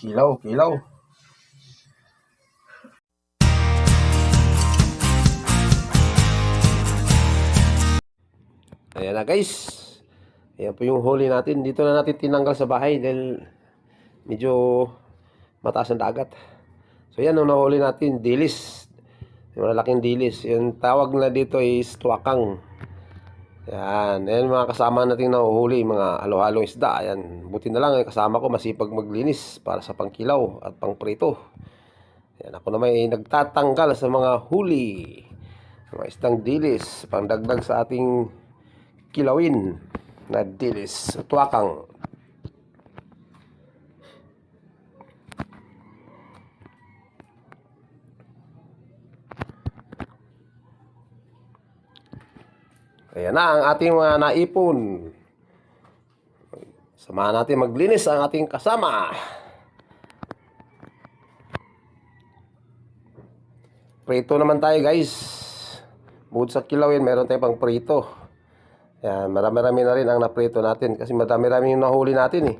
Kilaw, kilaw. Ayan na guys. Ayan po yung huli natin. Dito na natin tinanggal sa bahay dahil medyo mataas ang dagat. So yan, nung nahuli natin, dilis. Yung malaking dilis. Yung tawag na dito is tuwakang. Yan. Ayan mga kasama natin nahuhuli, mga alo-halong isda. Ayan. Buti na lang, kasama ko masipag maglinis para sa pangkilaw at pangprito. Ayan. Ako naman ay nagtatanggal sa mga huli. Mga isdang dilis. Pangdagdag sa ating kilawin na dilis. Tuwakang. Ayan na ang ating mga naipon. Samahan natin maglinis ang ating kasama. Prito naman tayo guys. Bukod sa kilawin, meron tayong pang prito. Ayan, marami-rami na rin ang naprito natin. Kasi marami-rami yung nahuli natin eh.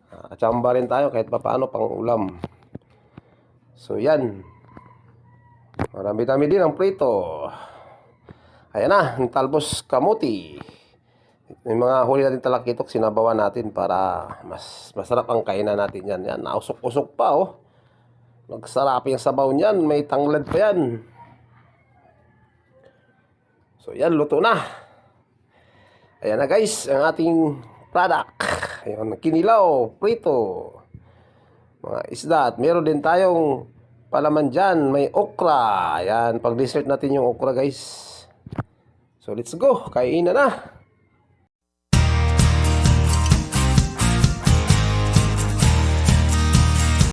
Kachamba rin tayo kahit papaano pang ulam. So yan. Marami-rami din ang prito. Ayan na, yung talbos kamuti. Yung mga huli natin talakitok, sinabawan natin para mas masarap ang kainan natin yan. Yan, nausok-usok pa oh. Nagsarap yung sabaw niyan, may tanglad pa yan. So yan, luto na. Ayan na guys, ang ating product. Ayan, kinilaw, prito. Mga isda. At meron din tayong palaman dyan, may okra. Ayan, pag dessert natin yung okra guys. So let's go, kainin na.